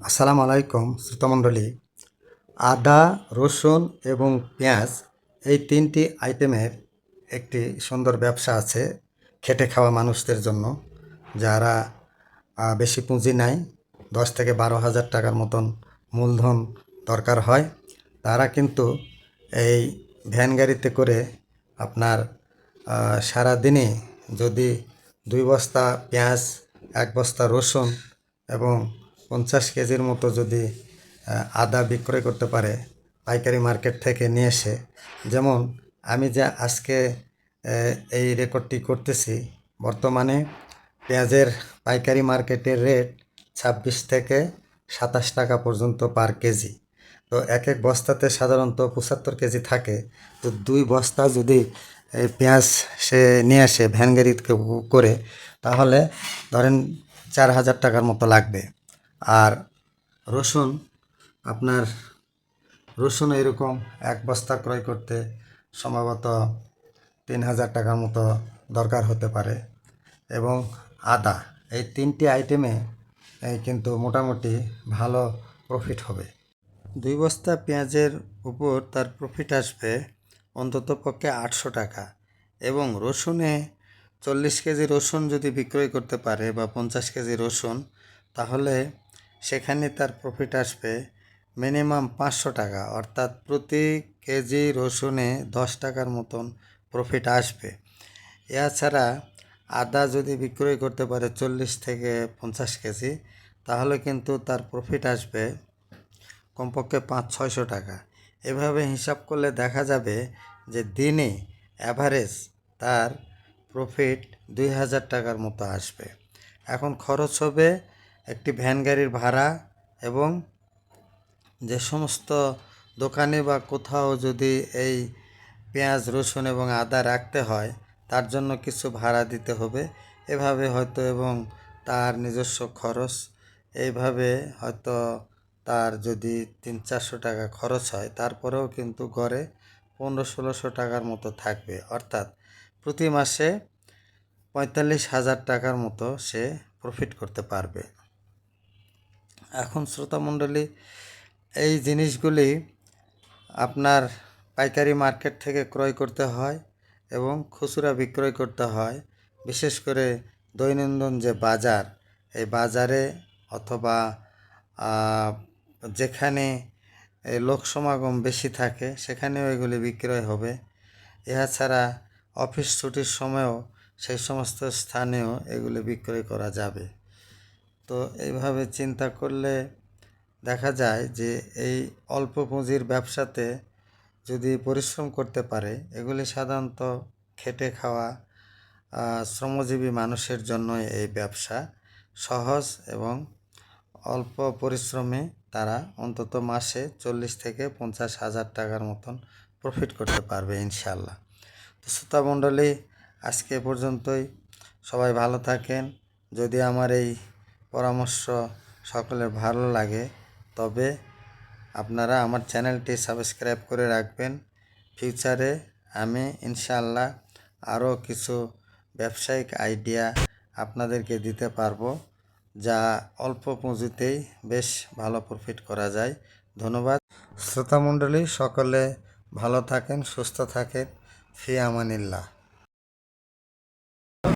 আসসালামু আলাইকুম শ্রোতামণ্ডলী। আদা, রসুন এবং পেঁয়াজ এই তিনটি আইটেমের একটি সুন্দর ব্যবসা আছে খেটে খাওয়া মানুষদের জন্য, যারা বেশি পুঁজি নাই, 10 থেকে 12 হাজার টাকার মতন মূলধন দরকার হয়। তারা কিন্তু এই ভ্যান গাড়িতে করে আপনার সারাদিনে যদি 2 বস্তা পেঁয়াজ, 1 বস্তা রসুন এবং 50 কেজির মতো যদি আদা বিক্রয় করতে পারে পাইকারি মার্কেট থেকে নিয়ে এসে, যেমন আমি যে আজকে এই রেকর্ডটি করতেছি, বর্তমানে পেঁয়াজের পাইকারি মার্কেটের রেট 26 থেকে 27 টাকা পর্যন্ত পার কেজি। তো এক এক বস্তাতে সাধারণত 75 কেজি থাকে। তো 2 বস্তা যদি পেঁয়াজ সে নিয়ে আসে ভ্যান গাড়িতে করে, তাহলে ধরেন 4,000 টাকার মতো লাগবে। আর রসুন, আপনার রসুন এরকম 1 বস্তা ক্রয় করতে সম্ভবত 3,000 টাকার মতো দরকার হতে পারে। এবং আদা, এই তিনটি আইটেমে কিন্তু মোটামুটি ভালো প্রফিট হবে। 2 বস্তা পেঁয়াজের উপর তার প্রফিট আসবে অন্তত পক্ষে 800 টাকা। এবং রসুনে 40 কেজি রসুন যদি বিক্রয় করতে পারে বা 50 কেজি রসুন, তাহলে সেখানে তার প্রফিট আসবে মিনিমাম 500 টাকা, অর্থাৎ প্রতি কেজি রসুনে 10 টাকার মতন প্রফিট আসবে। এছাড়া আদা যদি বিক্রয় করতে পারে 40 থেকে 50 কেজি, তাহলে কিন্তু তার প্রফিট আসবে কমপক্ষে 500-600 টাকা। এভাবে হিসাব করলে দেখা যাবে যে দিনে অ্যাভারেজ তার প্রফিট 2,000 টাকার মতো আসবে। এখন খরচ হবে একটি ভ্যান গাড়ির ভাড়া, এবং যে সমস্ত দোকানে বা কোথাও যদি এই পেঁয়াজ, রসুন এবং আদা রাখতে হয়, তার জন্য কিছু ভাড়া দিতে হবে। এভাবে হয়তো, এবং তার নিজস্ব খরচ, এইভাবে হয়তো তার যদি 300-400 টাকা খরচ হয়, তারপরেও কিন্তু গড়ে 1500-1600 টাকার মতো থাকবে। অর্থাৎ প্রতি মাসে 45,000 টাকার মতো সে প্রফিট করতে পারবে। এখন শ্রোতামণ্ডলী, এই জিনিসগুলি আপনার পাইকারি মার্কেট থেকে ক্রয় করতে হয় এবং খুচরা বিক্রয় করতে হয়। বিশেষ করে দৈনন্দিন যে বাজার, এই বাজারে অথবা যেখানে লোক সমাগম বেশি থাকে, সেখানেও এগুলি বিক্রয় হবে। এছাড়া অফিস ছুটির সময়ও সেই সমস্ত স্থানেও এগুলি বিক্রয় করা যাবে। তো এইভাবে চিন্তা করলে দেখা যায় যে এই অল্প পুঁজির ব্যবসাতে যদি পরিশ্রম করতে পারে, এগুলি সাধারণত খেটে খাওয়া শ্রমজীবী মানুষের জন্য এই ব্যবসা সহজ, এবং অল্প পরিশ্রমে তারা অন্তত মাসে 40 থেকে 50,000 টাকার মতন প্রফিট করতে পারবে ইনশাল্লাহ। তো শ্রোতামণ্ডলী, আজকে পর্যন্তই। সবাই ভালো থাকেন। যদি আমার এই পরামর্শ সকলের ভালো লাগে, তবে আপনারা আমার চ্যানেলটি সাবস্ক্রাইব করে রাখবেন। ফিউচারে আমি ইনশাআল্লাহ আরও কিছু ব্যবসায়িক আইডিয়া আপনাদেরকে দিতে পারবো, যা অল্প পুঁজিতেই বেশ ভালো প্রফিট করা যায়। ধন্যবাদ শ্রোতামণ্ডলী, সকলে ভালো থাকেন, সুস্থ থাকেন। ফি আমানিল্লাহ।